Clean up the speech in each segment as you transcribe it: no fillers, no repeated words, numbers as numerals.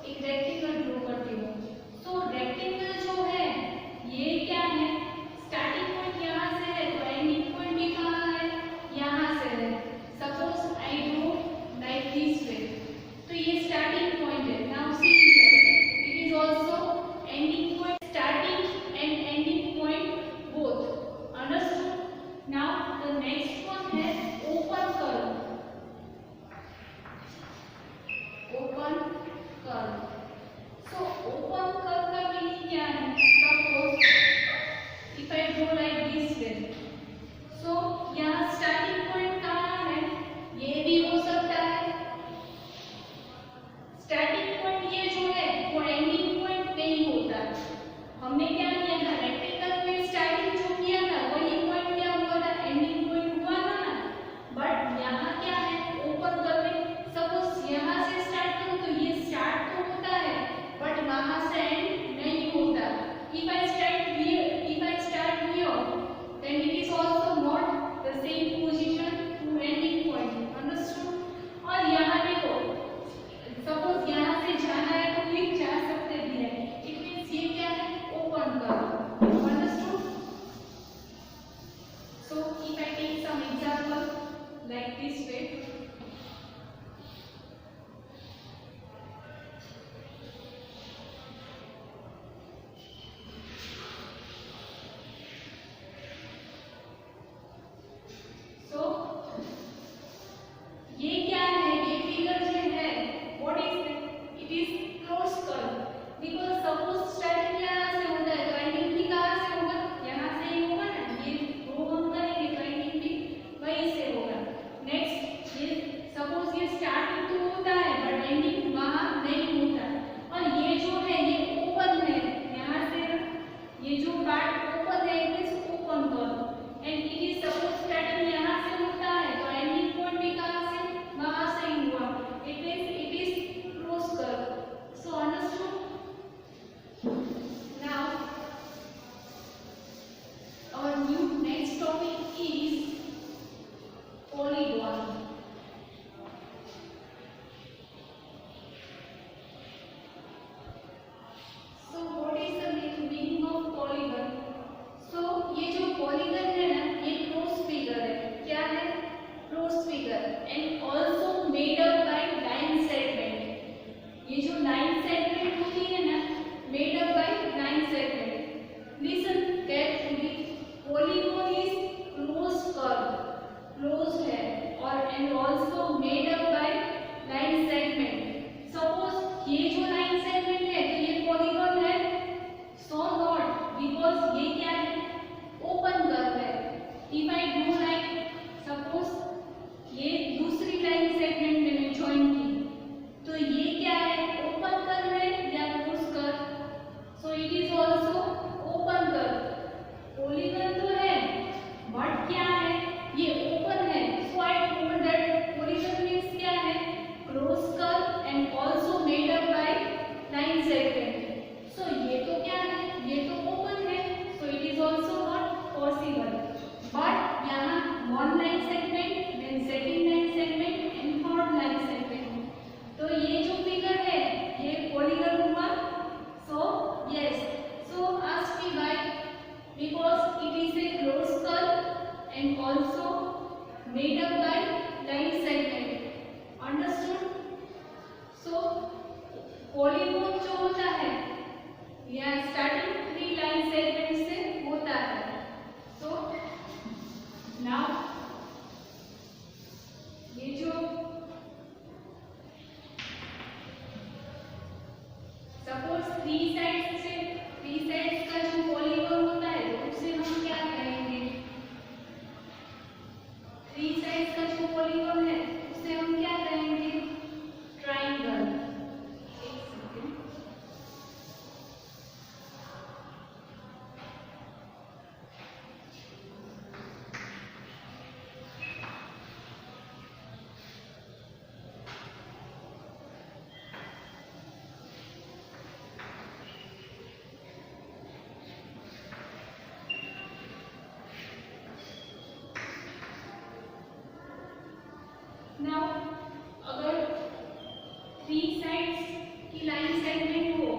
एक rectangle draw करती हूँ। सो रेक्टेंगल जो है ये क्या है, स्टार्टिंग पॉइंट यहाँ से है तो एंडिंग पॉइंट भी कहाँ है, यहाँ से है। Suppose I draw like this way, तो ये स्टार्टिंग पॉइंट है। Now see here it is also ending point, starting and ending point both. Understood. Now the next one है open curve. Open curve, so open curve का meaning क्या है? Suppose if I draw like this way, so यहाँ starting point कहाँ है, ये भी हो सकता है। स्टार्टिंग पॉइंट ये जो है वो एंडिंग पॉइंट नहीं होता। हमने क्या किया था, रेक्टेंगल में स्टार्टिंग जो किया था वही पॉइंट क्या हुआ था, एंडिंग पॉइंट हुआ था ना। बट यहाँ क्या है, ओपन कर्व में सपोज यहाँ से स्टार्ट करूँ तो ये स्टार्ट तो होता है बट वहाँ से एंड नहीं होता। If I start here then it is also not the same position to ending point। Understood. और यहाँ देखो सपोज यहाँ से जाना है तो क्लिक जा सकते भी है, इट मींस ये क्या है, open curve. Understood. So if I take some example like this way, ये क्या है, ये फिगर जो है what is it is close curve. Because suppose starting यहाँ से होता है तो एंडिंग भी कहाँ से होगा, यहाँ से ही होगा ना। ये रो हम करेंगे तो एंडिंग भी वहीं से होगा। नेक्स्ट ये सपोज ये स्टार्ट तो होता है बट एंडिंग वहाँ नहीं होता। और ये जो है ये ओपन है, यहाँ से ये जो पार्ट ओपन है it is open curve and it is suppose starting यहाँ से होता है तो एंडिंग पॉइंट भी कहाँ से, वहाँ से ही हुआ। It is close curve. So understood. Now our new next topic is polygon। so what is the meaning of polygon? so ये जो polygon है ना ये closed figure है। क्या है, closed figure and also made up by line segment। ये जो line segment होती है ना, made up by line segment। listen carefully, polygon is closed curve, closed है और and also made up by line segment। suppose ये जो line segment है तो ये polygon है, so not, because ये क्या है, open curve है। if I do like suppose ये दूसरी लाइन सेगमेंट मैंने ज्वाइन की तो ये क्या है, ओपन कर्व है या close curve. So it is also open curve. Polygon तो है बट क्या है, ये ओपन है। So I told that polygon means क्या है, close curve and also made up by line segment. So ये तो क्या है, ये तो ओपन है, so it is also not possible. But यहाँ one line segment, then second line segment and third line segment, तो ये जो फिगर है ये पॉलीगन हुआ। So yes, so ask me why, because it is a close curve and also made up by line segment. Understood. So polygon जो होता है यहाँ स्टार्टिंग थ्री लाइन सेगमेंट से होता है। सो नाउ ये जो सपोज थ्री साइड्स का जो पॉलीगन होता है तो उसे हम क्या कहेंगे, थ्री साइड्स का जो पॉलीगन है उसे हम क्या कहेंगे, ट्राइंगल। की लाइन सेगमेंट हो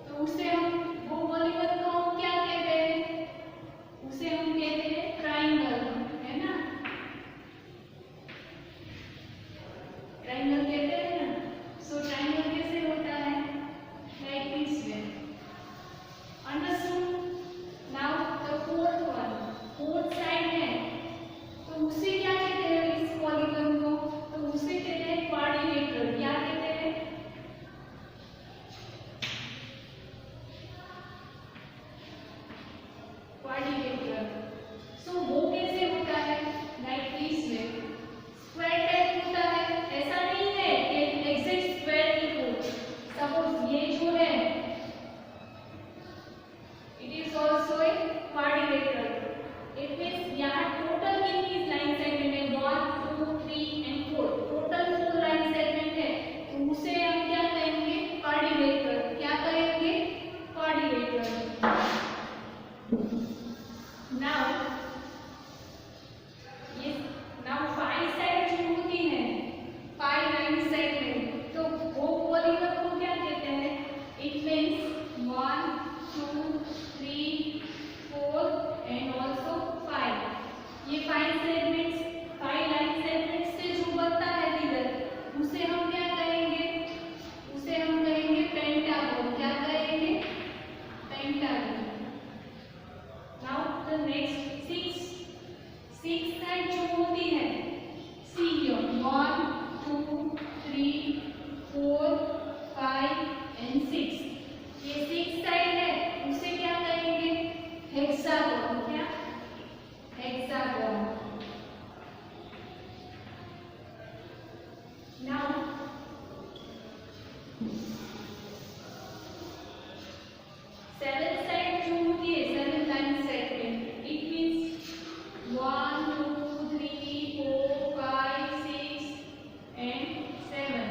तो उसे हम वो पॉलीगन को हम क्या कहते हैं, उसे हम कहते हैं ट्राइंगल, है ना, ट्राइंगल कहते हैं ना। सो ट्राइंगल कैसे होता है, like this way, understood. Now the fourth one, fourth side है तो उसे क्या कहते हैं, इस पॉलीगन को तो उसे कहते हैं क्वाड्रिलेटरल। क्या कहते हैं, क्वाड्रिलेटरल। सो वो कैसे होता है, like this way, square type होता है। ऐसा नहीं है कि एग्जैक्ट स्क्वायर ही हो, सपोज ये जो है it is also a quadrilateral. It means यहाँ टोटल कितनी लाइन सेगमेंट है, 1 2 3 एंड 4, टोटल 4 लाइन सेगमेंट है तो उसे हम क्या कहेंगे, क्वाड्रिलेटरल। क्या कहेंगे, क्वाड्रिलेटरल। नाउ ये नाउ 5 साइड जो होती है, 5 लाइन सेगमेंट, तो वो पॉलीगन को क्या कहते हैं, इट मींस 1 2 3 4 एंड आल्सो 5। ये 5 सेगमेंट्स, 5 लाइन सेगमेंट्स से जो बनता है फिगर, उसे हम क्या कहेंगे, उसे हम कहेंगे पेंटागन। क्या कहेंगे, pentagon. Now the next 6 side जो होती है, सी 1 2 3 4 5 एंड 6, ये 6 साइड है उसे क्या कहेंगे, हेक्सागन। क्या, हेक्सागन। नाउ 7 साइड जो होती है, 7 line segment, it means 1 2 3 4 5 6 and 7।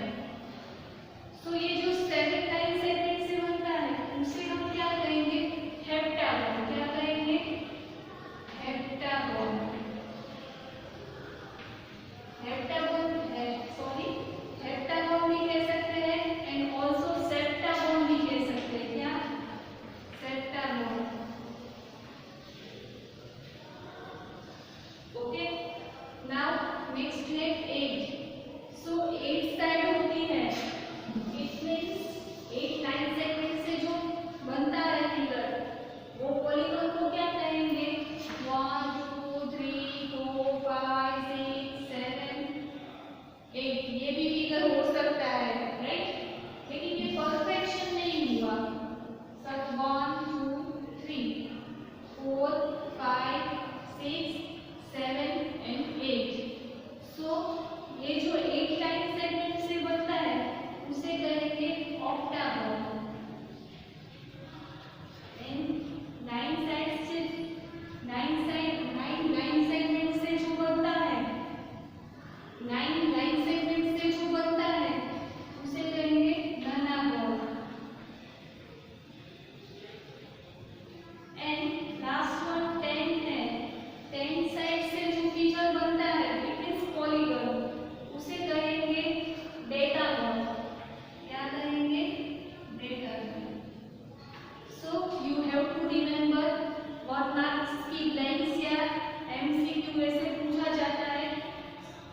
तो ये जो 7 लाइन सेगमेंट से बनता है उसे हम क्या कहेंगे, हेप्टागन। क्या कहेंगे, हेप्टागन। हेप्टागन सॉरी, हेप्टागन भी कह सकते हैं एंड आल्सो सेप्टागन भी कह सकते हैं। क्या, सेप्टागन। ओके, नाउ नेक्स्ट है 8। सो 8 साइड होती है, इट मींस 8 लाइन सेगमेंट से जो बनता है फिगर, वो पॉलीगन को क्या कहेंगे, 1 2 3 4 5 6 7 8। ये भी फिगर हो सकता है, राइट, लेकिन ये परफेक्शन नहीं हुआ। सब 1 2 3 4 5 6 7 एंड 8। सो ये जो 8 लाइन सेगमेंट से बनता है उसे कहेंगे ऑक्टागन। एंड 9 साइड से 9 लाइन सेगमेंट से जो बनता है, 9 लाइन सेगमेंट से जो बनता है उसे कहेंगे ननागन। एंड लास्ट वन 10 है, 10 साइड से जो फिगर बनता है, इट इज पॉलीगन, उसे कहेंगे डेकागन। क्या कहेंगे, decagon. So you have to remember 1 marks की ब्लैंक्स या एमसीक्यू ऐसे पूछा जाता है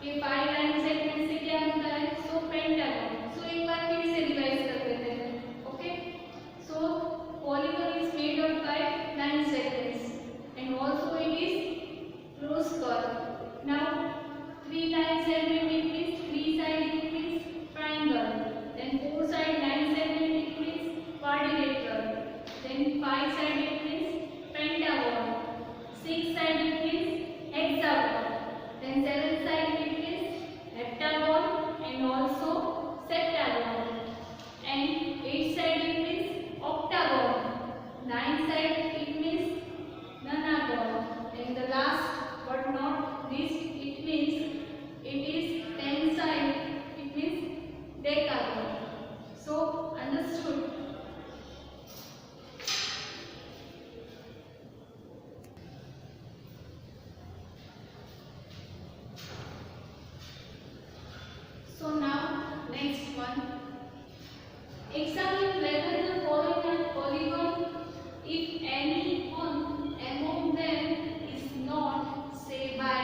कि 5 लाइन सेगमेंट से क्या बनता है, सो पेंटागन। सो एक बार फिर से रिवाइज कर लेते हैं। Okay, so polygon is made of 5 line segments and also it is close curve. Now 3 line segment, it means 3 side, it means triangle. Then 4 side line segment, it means quadrilateral. Then 5 side, it means pentagon. 6 side, it means hexagon. Then 7 side, it means heptagon and also septagon. And 8 side, it means octagon. 9 side, it means nonagon. And the last but not least, it means it is 10 side, it means decagon. So understood. So now next one Examine whether the following are polygon if any one among them is not, say by.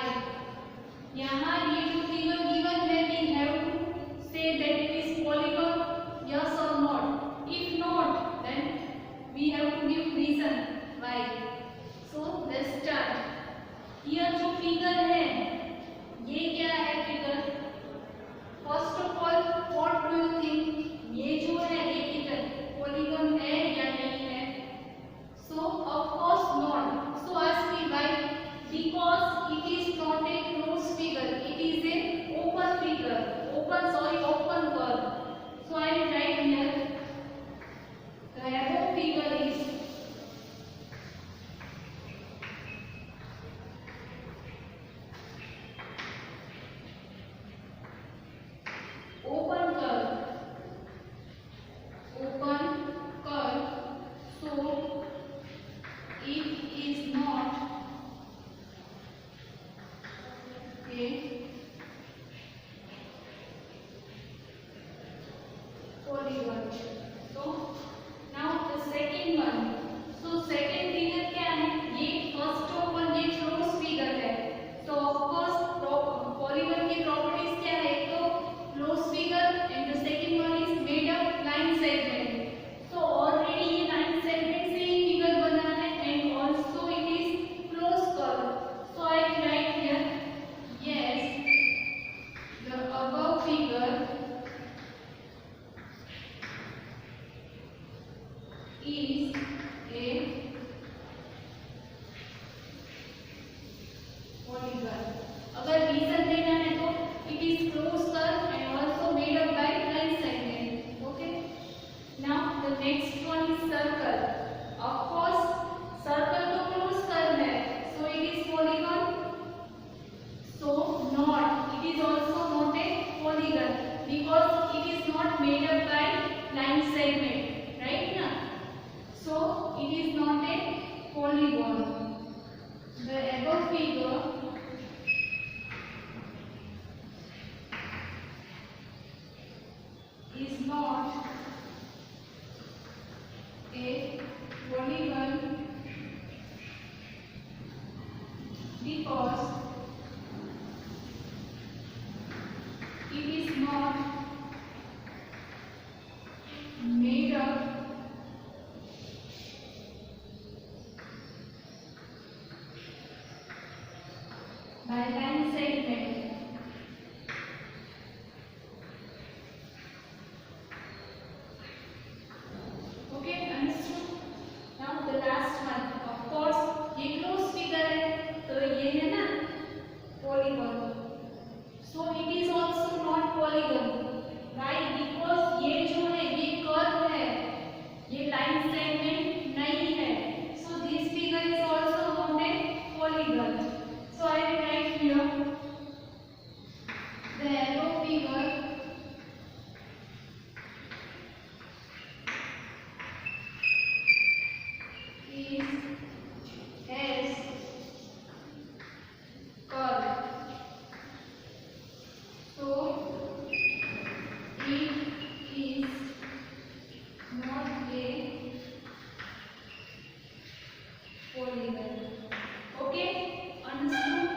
यहाँ ये जो figure given है we have to say that it is polygon, yes or not. If not, then we have to give reason why. So let's start. Here जो figure है ये क्या है figure? First of all what do you think, ये जो है ये figure polygon है या नहीं है? सो of course not. So ask me why? Because it is not a close figure, it is a open figure, open curve. So I will write here the above figure is open curve, so it is not a polygon. So now the second one. So second figure क्या है? ये first of all ये close figure है. So of course polygon की properties क्या है? एक तो close figure and the second one is made of line segment. So already ये line segment से ही figure बना है and also it is close curve. So I will write here yes, the above figure is a polygon. अगर reason देना है तो it is close curve and also made up by line segment. Okay. Now the next one is circle. Of course, circle तो close curve है, so it is polygon. So not. It is also not a polygon because it is not made up by line segment. Right now. So it is not a polygon. The above figure is not a polygon because it is not made up by line segment. Okay, understood? Now the last one. Of course, ये close figure है, तो ये है ना polygon. So it is also not polygon. Why? Because ये जो है ये curve है, ये line segment नहीं है. So this figure is also not a polygon. So I will write here the above figure is has curve. So it is not a polygon. Okay, understood?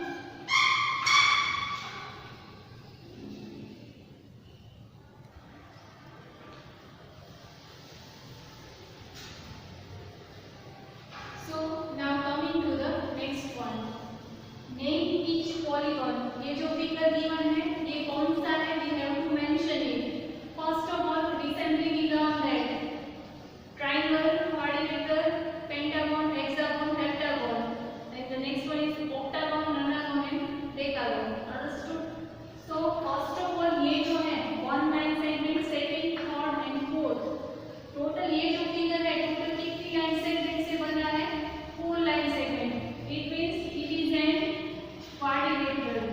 So now coming to the next one. Name each polygon. ये जो figure given है ये कौन सा है? We have to mention it. First of all, recently we learned that triangle, quadrilateral, pentagon, hexagon, heptagon. And the next one is octagon, nonagon and decagon. Understood? So first of all ये जो है one line segment, second, third and fourth. Total ये जो figure है total कितनी line segment से बना है? 4 line segment. It means it is an quadrilateral.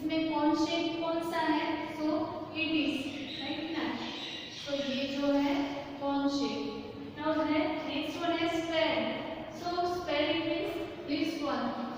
इसमें कौन शेप कौन सा है? सो इट इज राइट ना. तो ये जो है कौन शेप. नाउ है नेक्स्ट वन है square. So square it means this one.